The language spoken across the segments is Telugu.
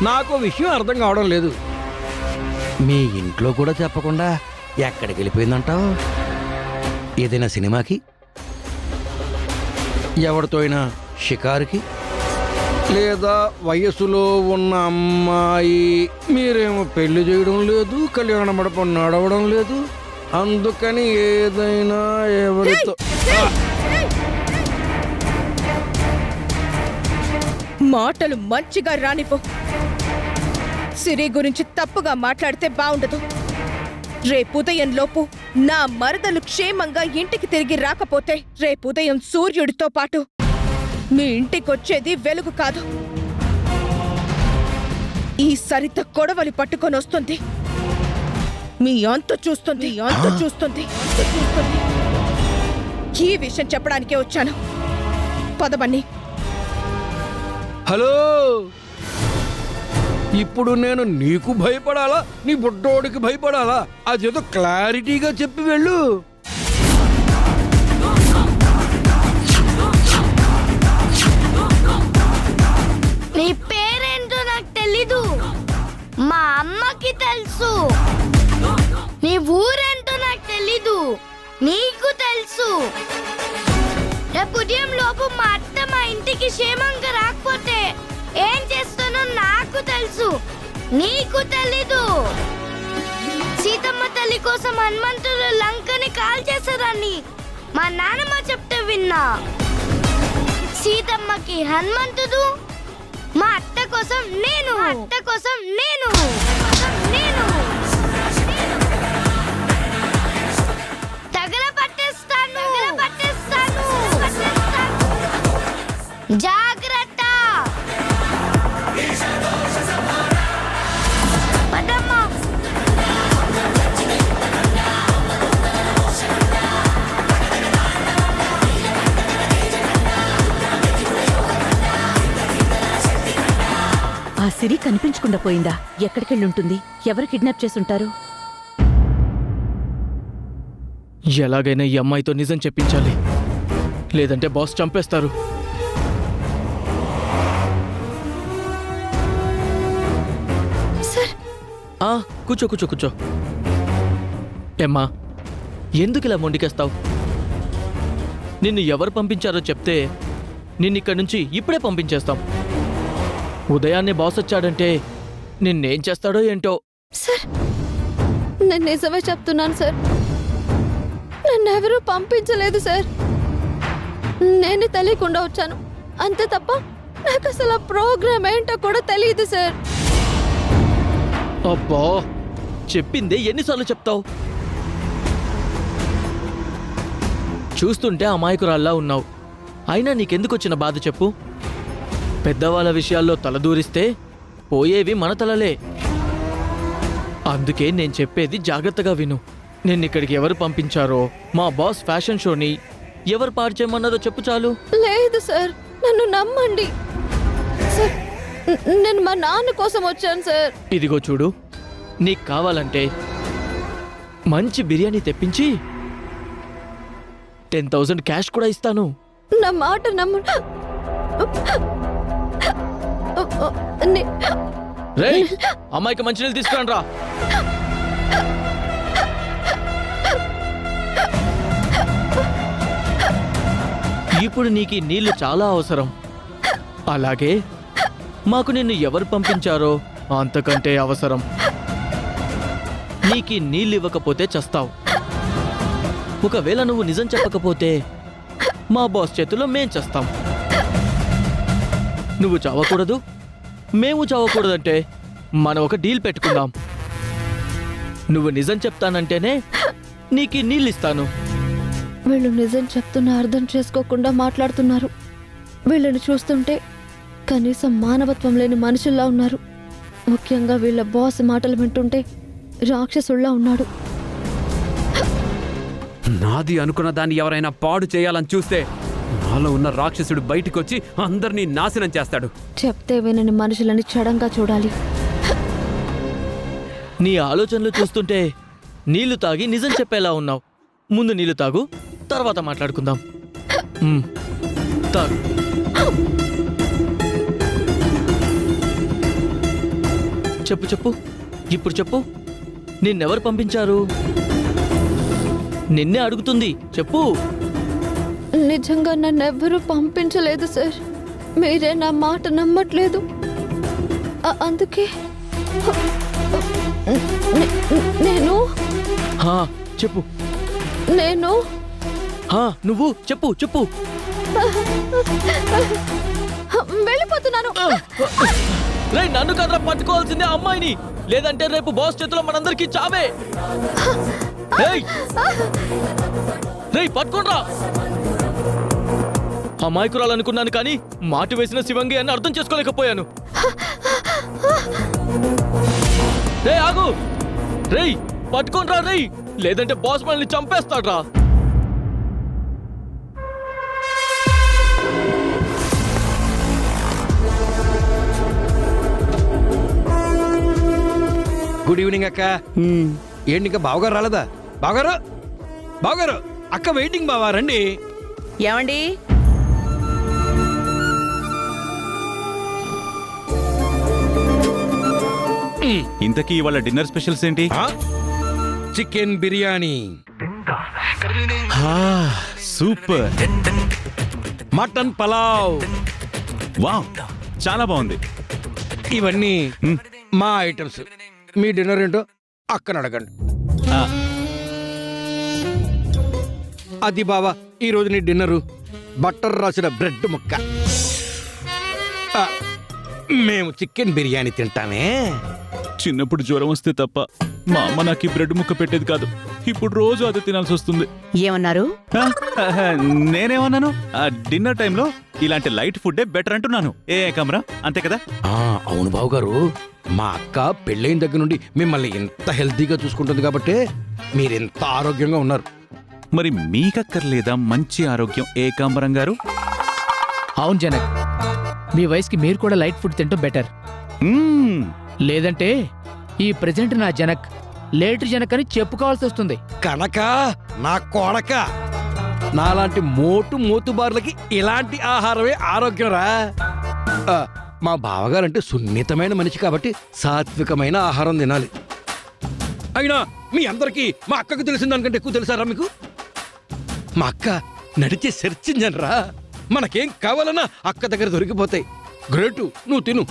నాకు విషయం అర్థం కావడం లేదు. మీ ఇంట్లో కూడా చెప్పకుండా ఎక్కడికి వెళ్ళిపోయిందంటావు? ఏదైనా సినిమాకి, ఎవరితో అయినా షికారుకి, లేదా వయసులో ఉన్న అమ్మాయి? మీరేమో పెళ్లి చేయడం లేదు, కళ్యాణ మండపం నడవడం లేదు, అందుకని ఏదైనా ఎవరితో మాటలు మంచిగా రానివ్వు. సిరి గురించి తప్పుగా మాట్లాడితే బాగుండదు. రేపుదయం లోపు నా మరదలు క్షేమంగా ఇంటికి తిరిగి రాకపోతే రేపుదయం సూర్యుడితో పాటు మీ ఇంటికొచ్చేది వెలుగు కాదు. ఈ సరిత కొడవలి పట్టుకొని వస్తుంది. మీ అంతు చూస్తుంది. ఈ విషయం చెప్పడానికే వచ్చాను. పదమని. హలో, ఇప్పుడు నేను నీకు భయపడాలా, నీ బుడ్డోడికి భయపడాలా? అదేదో క్లారిటీగా చెప్పి వెళ్ళు. నీ పేరేంటో నాకు తెలీదు, మా అమ్మకి తెలుసు. నీ ఊరేంటో నాకు తెలీదు, నీకు తెలుసు. రేపు ఉదయం లోపు మా అత్త మా ఇంటికి క్షేమంగా రాకపోతే ఏం చేస్తానో నాకు తెలుసు, నీకు తెలీదు. సీతమ్మ తల్లి కోసం హనుమంతుడు లంకని కాల్ చేశారని మా నాన్నమ్మ చెప్తే విన్నా. సీతమ్మకి హనుమంతుడు, మా అత్త కోసం నేను. తగలబట్టేస్తాను. జాగ్రత్త. పదమ్మా. ఆ సిరి కనిపించకుండా పోయిందా? ఎక్కడికెళ్ళుంటుంది? ఎవరు కిడ్నాప్ చేసుంటారు? ఎలాగైనా ఈ అమ్మాయితో నిజం చెప్పించాలి, లేదంటే బాస్ చంపేస్తారు. కూర్చో. ఏమ్మా, ఎందుకు ఇలా మొండికేస్తావు? నిన్ను ఎవరు పంపించారో చెప్తే నిన్నిక్కడి నుంచి ఇప్పుడే పంపించేస్తాం. ఉదయాన్నే బాస్ వచ్చాడంటే నిన్నేం చేస్తాడో ఏంటో. సార్, నేను నిజమే చెప్తున్నాను సార్. నన్నెవరూ పంపించలేదు సార్. నేను తెలియకుండా వచ్చాను అంతే తప్ప నాకు అసలు ఆ ప్రోగ్రామ్ ఏంటో కూడా తెలియదు సార్. అబ్బా, చెప్పిందే ఎన్నిసార్లు చెప్తావు? చూస్తుంటే అమాయకురాల్లా ఉన్నావు. అయినా నీకెందుకు వచ్చిన బాధ చెప్పు? పెద్దవాళ్ళ విషయాల్లో తలదూరిస్తే పోయేవి మన తలలే. అందుకే నేను చెప్పేది జాగ్రత్తగా విను. నిన్నిక్కడికి ఎవరు పంపించారో, మా బాస్ ఫ్యాషన్ షోని ఎవరు పాడు చేయమన్నారో చెప్పు చాలు. లేదు సార్, నన్ను నమ్మండి సార్. నేను మా నాన్న కోసం వచ్చాను సార్. ఇదిగో చూడు, నీకు కావాలంటే మంచి బిర్యానీ తెప్పించి 10,000 క్యాష్ కూడా ఇస్తాను. నా మాట నమ్ము. రేయ్, అమ్మాయికి మంచినీళ్ళు తీసుకురండి రా. ఇప్పుడు నీకు ఈ నీళ్లు చాలా అవసరం. అలాగే మాకు నిన్ను ఎవరు పంపించారో అంతకంటే అవసరం. నీకు నీళ్ళు ఇవ్వకపోతే చస్తావు. ఒకవేళ నువ్వు నిజం చెప్పకపోతే మా బాస్ చేతిలో మేం చేస్తాం. నువ్వు చావకూడదు, మేము చావకూడదంటే మనం ఒక డీల్ పెట్టుకుందాం. నువ్వు నిజం చెప్తానంటేనే నీకు నీళ్ళు ఇస్తాను. వీళ్ళు నిజం చెప్తున్నా అర్థం చేసుకోకుండా మాట్లాడుతున్నారు. వీళ్ళని చూస్తుంటే కనీసం మానవత్వం లేని మనుషుల్లా ఉన్నారు. ముఖ్యంగా వీళ్ళ బాస్ మాటలు వింటుంటే రాక్షసుల్లా ఉన్నాడు. నాది అనుకున్న దాన్ని ఎవరైనా పాడు చేయాలని చూస్తే నాలో ఉన్న రాక్షసుడు బయటికొచ్చి అందరినీ నాశనం చేస్తాడు. చెప్తే వినని మనుషులని చడంగా చూడాలి. నీ ఆలోచనలు చూస్తుంటే నీళ్లు తాగి నిజం చెప్పేలా ఉన్నావు. ముందు నీళ్లు తాగు, తర్వాత మాట్లాడుకుందాం. తాగు. చెప్పు చెప్పు, ఇప్పుడు చెప్పు, నిన్నెవరు పంపించారు? నిన్నే అడుగుతుంది, చెప్పు. నిజంగా నన్ను ఎవ్వరూ పంపించలేదు సార్. మీరే నా మాట నమ్మట్లేదు. అందుకే నేను హా, చెప్పు. నేను నువ్వు చెప్పు చెప్పు. వెళ్ళిపోతున్నాను. రేయ్, నన్ను కదరా పట్టుకోవాల్సిందే అమ్మాయిని, లేదంటే రేపు బాస్ చేతిలో మనందరికీ చావే. రేయ్ పట్టుకోండ్రా. అమాయకురాలు అనుకున్నాను కానీ మాటు వేసిన శివంగి అని అర్థం చేసుకోలేకపోయాను. రే ఆగు, రేయ్ పట్టుకోండ్రా రేయ్, లేదంటే బాస్ మనల్ని చంపేస్తాడ్రా. గుడ్ ఈవినింగ్ అక్క. ఏంటి ఇంకా బావగారు రాలేదా? బావగారు, బావగారు, అక్క వెయిటింగ్ బావా, రండి. ఏమండి? ఇంతకీ ఇవాళ డిన్నర్ స్పెషల్స్ ఏంటి? Chicken biryani, super. Mutton pulao, wow, చాలా బాగుంది. ఇవన్నీ మా ఐటమ్స్. మీ డిన్నర్ ఏంటో అక్కన అడగండి. ఆ, అది బావా, ఈరోజు నీ డిన్నరు బట్టర్ రాసిన బ్రెడ్ ముక్క. ఆ, మేము చికెన్ బిర్యానీ తింటామే. చిన్నప్పుడు జ్వరం వస్తే తప్ప మా అమ్మ నాకు ఈ బ్రెడ్ ముక్క పెట్టేది కాదు. ఇప్పుడు రోజు అది తినాల్సి వస్తుంది. ఏమన్నారు? నేనేమన్నాను? డిన్నర్ టైంలో ఇలాంటి లైట్ ఫుడ్డే బెటర్ అంటున్నాను. ఏ కమరా, అంతే కదా? అవును బావగారు, మా అక్క పెళ్ళైన దగ్గర నుండి మిమ్మల్ని ఎంత హెల్తీగా చూసుకుంటుంది కాబట్టి మీరెంత ఆరోగ్యంగా ఉన్నారు. మరి మీకక్కర్లేదా మంచి ఆరోగ్యం ఏకాంబరం గారు? అవును జనక్, మీ వయసుకి మీరు కూడా లైట్ ఫుడ్ తింటం బెటర్. లేదంటే ఈ ప్రెజెంట్ నా జనక్ లేటు జనక్ అని చెప్పుకోవాల్సి వస్తుంది. కనుక నా కొడక, నాలాంటి మోతుబార్లకి ఇలాంటి ఆహారమే ఆరోగ్యం రా. మా బావగారంటే సున్నితమైన మనిషి కాబట్టి సాత్వికమైన ఆహారం తినాలి. అయినా మీ అందరికీ మా అక్కకు తెలిసిన దానికంటే ఎక్కువ తెలుసారా మీకు? మా అక్క నడిచే సెర్చ్ ఇంజన్ రా. మనకేం కావాలన్నా అక్క దగ్గర దొరికిపోతాయి. గ్రేటు, నువ్వు తిను.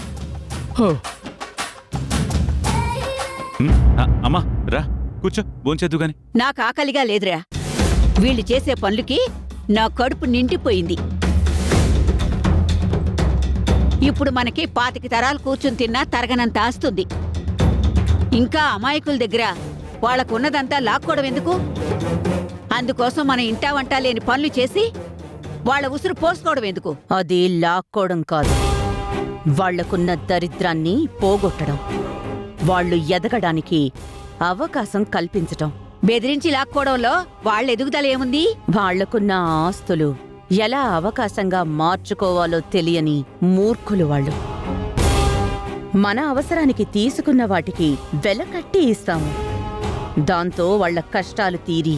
అమ్మా రా కూర్చో, భోంచేద్దు గాని. నాకు ఆకలిగా లేదురా. వీళ్ళు చేసే పనులకి నా కడుపు నిండిపోయింది. ఇప్పుడు మనకి 25 తరాలు కూర్చుని తిన్నా తరగనంత ఆస్తుంది. ఇంకా అమాయకుల దగ్గర వాళ్ళకున్నదంతా లాక్కోవడం ఎందుకు? అందుకోసం మన ఇంటా వంట లేని పనులు చేసి వాళ్ళ ఉసురు పోసుకోవడం ఎందుకు? అది లాక్కోవడం కాదు, వాళ్లకున్న దరిద్రాన్ని పోగొట్టడం, వాళ్ళు ఎదగడానికి అవకాశం కల్పించటం. బెదిరించి లాక్కోవడంలో వాళ్ళ ఎదుగుదల ఏముంది? వాళ్లకున్న ఆస్తులు ఎలా అవకాశంగా మార్చుకోవాలో తెలియని మూర్ఖులు వాళ్ళు. మన అవసరానికి తీసుకున్న వాటికి వెల కట్టి ఇస్తాము. దాంతో వాళ్ల కష్టాలు తీరి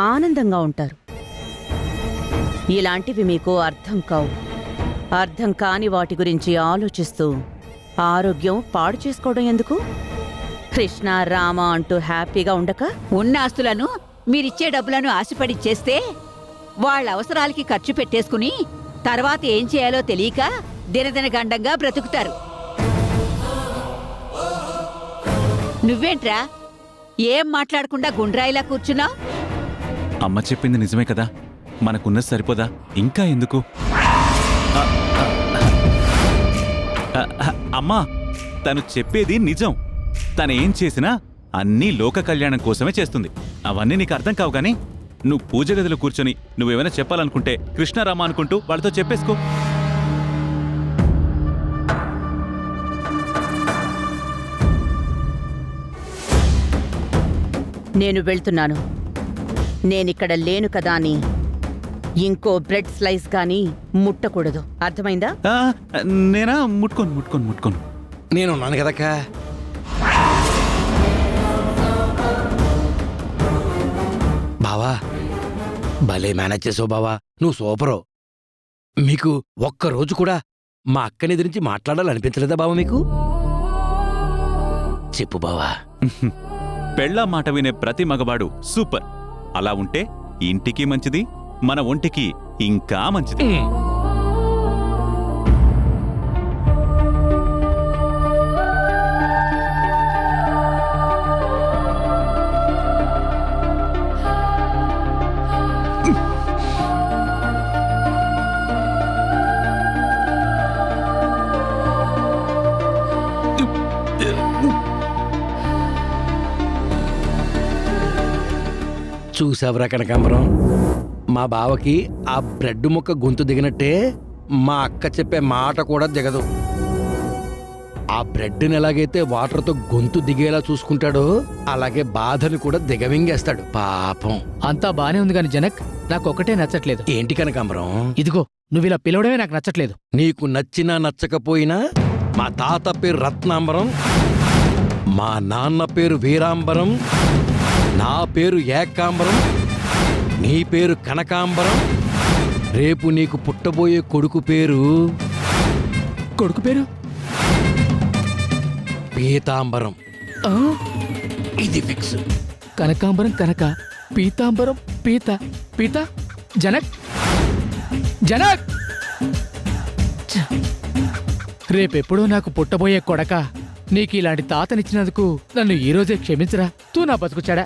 ఆనందంగా ఉంటారు. ఇలాంటివి మీకు అర్థం కావు. అర్థం కాని వాటి గురించి ఆలోచిస్తూ ఆరోగ్యం పాడు చేసుకోవడం ఎందుకు? కృష్ణ రామ అంటూ హ్యాపీగా ఉండక ఉన్న ఆస్తులను మీరిచ్చే డబ్బులను ఆశపడి చేస్తే వాళ్ళ అవసరాలకి ఖర్చు పెట్టేసుకుని తర్వాత ఏం చేయాలో తెలియక దినదినగండంగా బ్రతుకుతారు. నువ్వేంట్రా ఏం మాట్లాడకుండా గుండ్రాయిలా కూర్చున్నావు? అమ్మ చెప్పింది నిజమే కదా, మనకున్నది సరిపోదా? ఇంకా ఎందుకు? అమ్మా, తను చెప్పేది నిజం. తనేం చేసినా అన్నీ లోక కళ్యాణం కోసమే చేస్తుంది. అవన్నీ నీకు అర్థం కావు గాని నువ్వు పూజ గదిలో కూర్చొని నువ్వేమైనా చెప్పాలనుకుంటే కృష్ణారామ అనుకుంటూ వాళ్ళతో చెప్పేసుకో. నేను వెళ్తున్నాను. నేనిక్కడ లేను కదా అని ఇంకో బ్రెడ్ స్లైస్ గాని ముట్టకూడదు, అర్థమైందా? నేనా? ముట్టుకోను. నేనున్నాను కదక్కా. బావా, భలే మేనేజ్ చేసావు బావా, నువ్వు సూపరు. మీకు ఒక్కరోజు కూడా మా అక్కని ఎదిరించి మాట్లాడాలనిపించలేదా బావ మీకు? చెప్పు బావా. పెళ్ళా మాట వినే ప్రతి మగవాడు సూపర్. అలా ఉంటే ఇంటికి మంచిది, మన ఒంటికి ఇంకా మంచిది. చూసావురా కనకాంబరం, మా బావకి ఆ బ్రెడ్ ముక్క గొంతు దిగినట్టే మా అక్క చెప్పే మాట కూడా దిగదు. ఆ బ్రెడ్ని ఎలాగైతే వాటర్తో గొంతు దిగేలా చూసుకుంటాడో అలాగే బాధని కూడా దిగవింగేస్తాడు పాపం. అంతా బానే ఉంది గాని జనక్, నాకొకటే నచ్చట్లేదు. ఏంటి కనకాంబరం? ఇదిగో నువ్వు ఇలా పిలవడమే నాకు నచ్చట్లేదు. నీకు నచ్చినా నచ్చకపోయినా మా తాత పేరు రత్నాంబరం, మా నాన్న పేరు వీరాంబరం, నా పేరు ఏకాంబరం, నీ పేరు కనకాంబరం, రేపు నీకు పుట్టబోయే కొడుకు పేరు కొడుకు పేరు పీతాంబరం. ఆ? ఇది ఫిక్స్. కనకాంబరం కనక, పీతాంబరం పీత, పీత జనక్, జనక్. ఛ! రేపెప్పుడో నాకు పుట్టబోయే కొడక, నీకు ఇలాంటి తాతనిచ్చినందుకు నన్ను ఈ రోజే క్షమించరా. తూ నా బతుకుచాడా.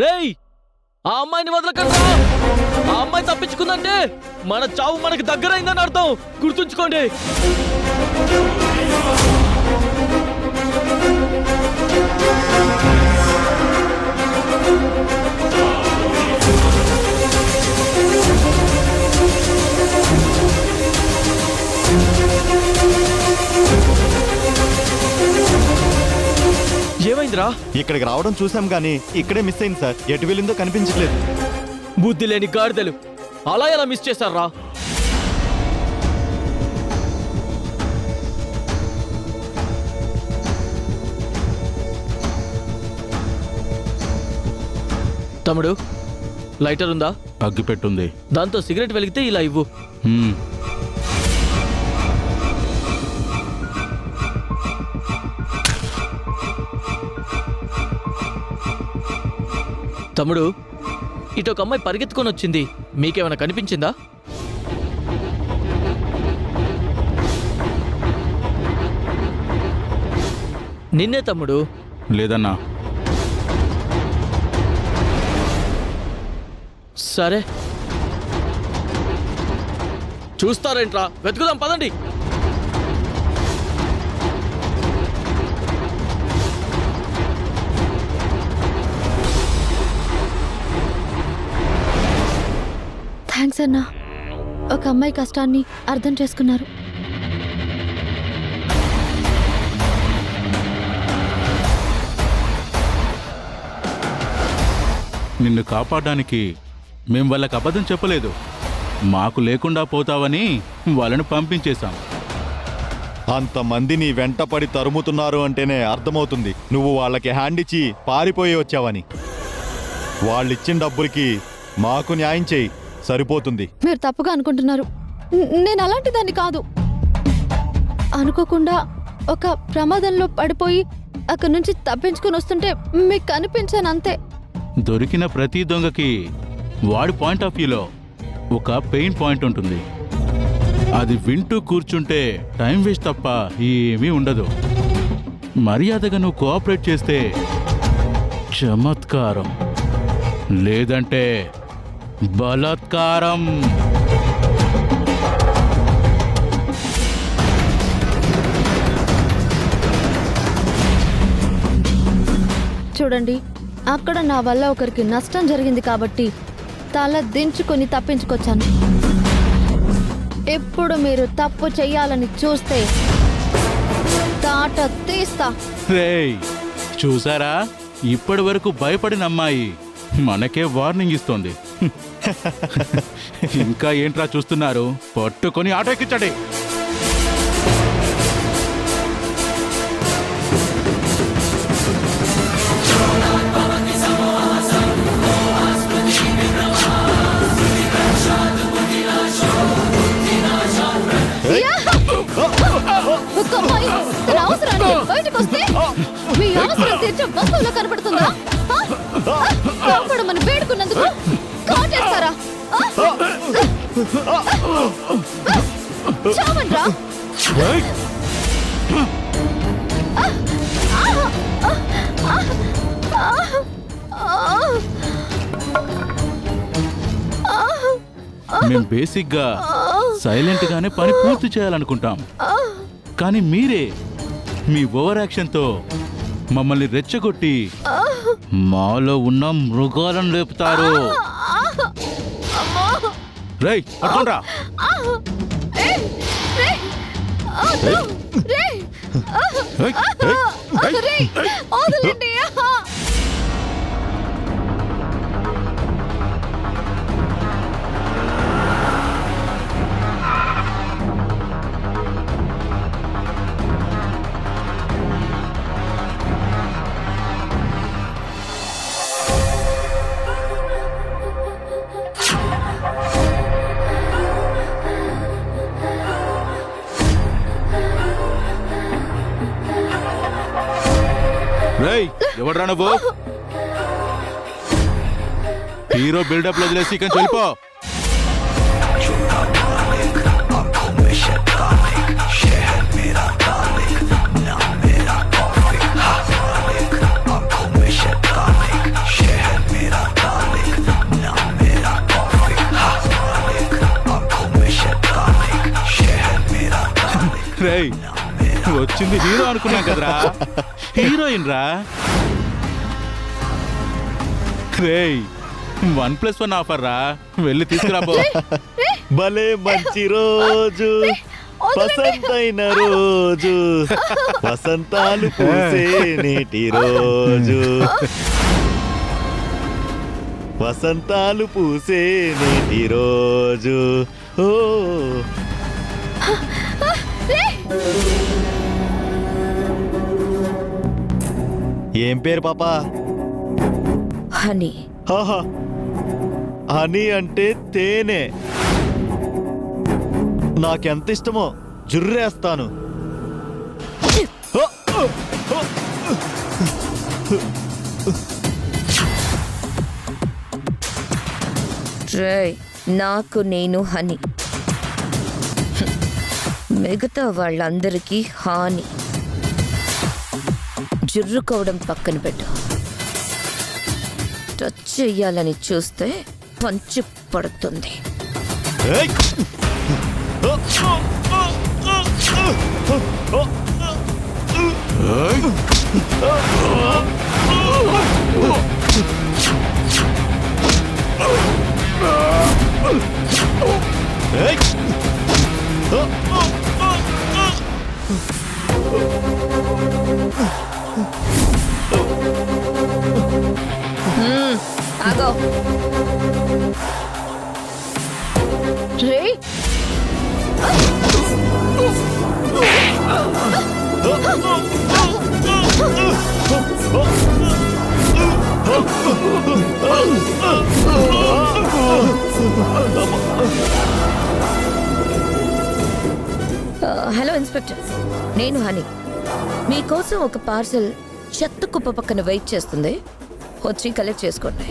రేయ్, ఆ అమ్మాయిని వదలకండి. ఆ అమ్మాయి తప్పించుకుందంటే మన చావు మనకి దగ్గరైందని అర్థం. గుర్తుంచుకోండి. ఏమైందిరా? ఇక్కడికి రావడం చూసాం గానీ ఇక్కడే మిస్ అయింది సార్. ఎటు వెళ్ళిందో కనిపించట్లేదు. బుద్ధి లేని గాడిదలు అలా ఎలా మిస్ చేశారా? తమ్ముడు, లైటర్ ఉందా? అగ్గిపెట్టుంది. దాంతో సిగరెట్ వెలిగితే ఇలా ఇవ్వు. తమ్ముడు, ఇటు ఒక అమ్మాయి పరిగెత్తుకొని వచ్చింది. మీకేమైనా కనిపించిందా? నిన్నే తమ్ముడు. లేదన్నా. సరే, చూస్తారేంట్రా? వెతుకుదాం, పదండి. థ్యాంక్స్ అన్నా, ఒక అమ్మాయి కష్టాన్ని అర్థం చేసుకున్నారు. నిన్ను కాపాడడానికి మేం వాళ్ళకి అబద్ధం చెప్పలేదు. మాకు లేకుండా పోతావని వాళ్ళని పంపించేశాం. అంతమందిని వెంటపడి తరుముతున్నారు అంటేనే అర్థమవుతుంది నువ్వు వాళ్ళకి హ్యాండ్ ఇచ్చి పారిపోయి వచ్చావని. వాళ్ళిచ్చిన డబ్బులకి మాకు న్యాయం చేయి, సరిపోతుంది. మీరు తప్పుగా అనుకుంటున్నారు. నేను అలాంటి దాన్ని కాదు. అనుకోకుండా ఒక ప్రమాదంలో పడిపోయి అక్కడి నుంచి తప్పించుకుని వస్తుంటే మీకు కనిపించాను అంతే. దొరికిన ప్రతి దొంగకి వాడి పాయింట్ ఆఫ్ వ్యూలో ఒక పెయిన్ పాయింట్ ఉంటుంది. అది వింటూ కూర్చుంటే టైం వేస్ట్ తప్ప ఏమీ ఉండదు. మర్యాదగా నువ్వు కోఆపరేట్ చేస్తే చమత్కారం, లేదంటే బలాత్కారం. చూడండి, అక్కడ నా వల్ల ఒకరికి నష్టం జరిగింది కాబట్టి తల దించుకొని తప్పించుకొచ్చాను. ఎప్పుడు మీరు తప్పు చెయ్యాలని చూస్తే తాట తీస్తా. రేయ్, చూసారా? ఇప్పటి వరకు భయపడిన అమ్మాయి మనకే వార్నింగ్ ఇస్తోంది. ఇంకా ఏంట్రా చూస్తున్నారు? పట్టుకొని ఆటో ఎక్కించండి. ఒక్క అమ్మాయి తన అవసరానికి బయటకు వస్తే మీ అవసరం తీర్చే వస్తువులో కనపడుతుందా? కాపాడమని వేడుకున్నందుకు కాటేస్తారా? చావండ్రా. మేం బేసిక్ గా సైలెంట్ గానే పని పూర్తి చేయాలనుకుంటాం, కానీ మీరే మీ ఓవర్ యాక్షన్ తో మమ్మల్ని రెచ్చగొట్టి మాలో ఉన్న మృగాలను లేపుతారు. రేయ్, పట్టుకోండ్రా. రేయ్, ఎవడ్రా నువ్వు? హీరో బిల్డప్ లో వదిలేసి ఇక్కడి నుంచి వెళ్ళిపో. రేయ్, వచ్చింది హీరో అనుకున్నాం కదరా, హీరోయిన్ రా. రేయ్, 1+1 ఆఫర్ రా, వెళ్ళి తీసుకురాబో. భలే మంచి రోజు, వసంతైన రోజు, వసంతాలు పూసే నేటి రోజు, వసంతాలు పూసే నేటి రోజు. ఓ ఏం పేరు పాపా? హనీ. ఆహా, హనీ అంటే తేనె. నాకెంత ఇష్టమో, జుర్రేస్తాను. రేయ్, నాకు నేను హనీ, మిగతా వాళ్ళందరికీ హాని. జుర్రుకోవడం పక్కన పెట్టు. టచ్ చెయ్యాలని చూస్తే పంచు పడుతుంది. ఆగో. రే, హలో ఇన్స్పెక్టర్, నేను హనీ. మీకోసం ఒక పార్సల్ చెత్త కుప్ప పక్కన వెయిట్ చేస్తుంది, వచ్చి కలెక్ట్ చేసుకోండి.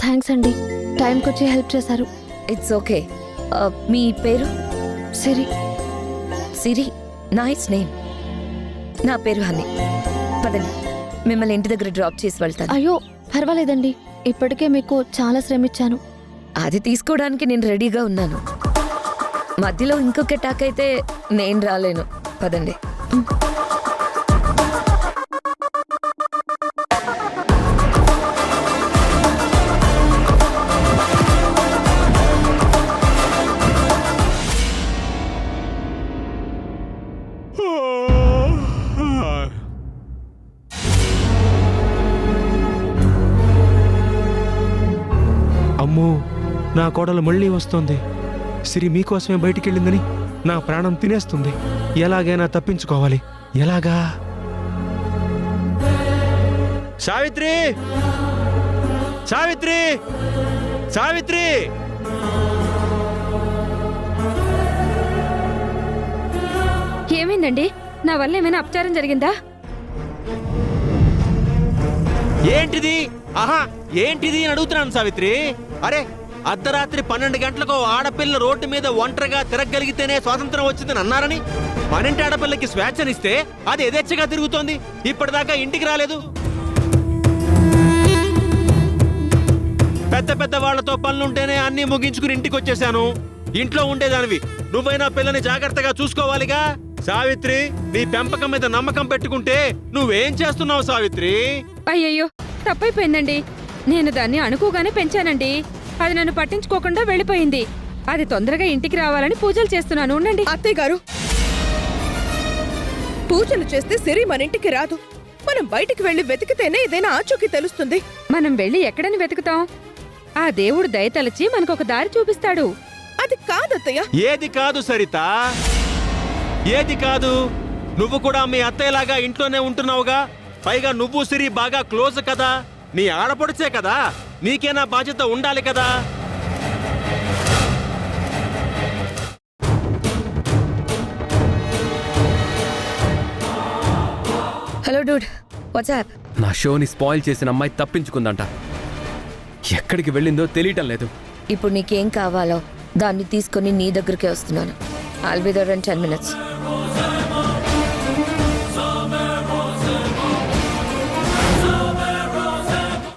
థ్యాంక్స్ అండి, టైంకి వచ్చి హెల్ప్ చేశారు. It's okay. మీ పేరు? సిరి. Siri, nice name. నా పేరు హనీ. పదండి, మిమ్మల్ని ఇంటి దగ్గర డ్రాప్ చేసి వెళ్తాను. అయ్యో పర్వాలేదండి, ఇప్పటికే మీకు చాలా శ్రమించాను. అది తీసుకోవడానికి నేను రెడీగా ఉన్నాను. మధ్యలో ఇంకొక అటాక్ అయితే నేను రాలేను. పదండి. అమ్మో నా కోడలు మళ్ళీ వస్తోంది. సిరి మీకోసమే బయటికెళ్ళిందని నా ప్రాణం తినేస్తుంది. ఎలాగైనా తప్పించుకోవాలి. ఎలాగా? సావిత్రి, సావిత్రి, సావిత్రి! ఏమైందండి? నా వల్ల ఏమైనా అపచారం జరిగిందా? ఏంటిది? ఆహా, ఏంటిది అని అడుగుతున్నాను సావిత్రి. అరే, అర్ధరాత్రి 12 గంటలకు ఆడపిల్ల రోడ్డు మీద ఒంటరిగా తిరగగలిగితేనే స్వాతంత్రం వచ్చిందని అన్నారని, పనింటి ఆడపిల్లకి స్వేచ్ఛనిస్తే అది యథేచ్ఛగా తిరుగుతోంది. ఇప్పటిదాకా ఇంటికి రాలేదు. పెద్ద పెద్ద వాళ్లతో పనులుంటేనే అన్ని ముగించుకుని ఇంటికి వచ్చేసాను. ఇంట్లో ఉండేదానివి నువ్వైనా పిల్లని జాగ్రత్తగా చూసుకోవాలిగా. సావిత్రి, నీ పెంపకం మీద నమ్మకం పెట్టుకుంటే నువ్వేం చేస్తున్నావు సావిత్రి? అయ్యయ్యో, తప్పైపోయిందండి. నేను దాన్ని అనుకోగానే పెంచానండి. అది నన్ను పట్టించుకోకుండా వెళ్ళిపోయింది. అది తొందరగా ఇంటికి రావాలని పూజలు చేస్తున్నాను. ఉండండి. అత్తయ్య గారు, పూజలు చేస్తే సిరి మన ఇంటికి రాదు. మనం బయటికి వెళ్లి వెతికితేనే ఏదైనా ఆచూకీ తెలుస్తుంది. మనం వెళ్ళి ఎక్కడని వెతుకుతాం? ఆ దేవుడు దయతలచి మనకొక దారి చూపిస్తాడు. అది కాదత్తయ్య. ఏది కాదు సరిత, ఏది కాదు? నువ్వు కూడా మీ అత్తయ్యలాగా ఇంట్లోనే ఉంటున్నావుగా. పైగా నువ్వు సిరి బాగా క్లోజ్ కదా. నీ ఆడపడుచే కదా, నీకేనా బాధ్యత ఉండాలి కదా. Hello Dude, WhatsApp? నా షోని స్పాయిల్ చేసిన అమ్మాయి తప్పించుకుందంట. ఎక్కడికి వెళ్ళిందో తెలియటం లేదు. ఇప్పుడు నీకేం కావాలో దాన్ని తీసుకొని నీ దగ్గరికే వస్తున్నాను. I'll be there in 10 minutes.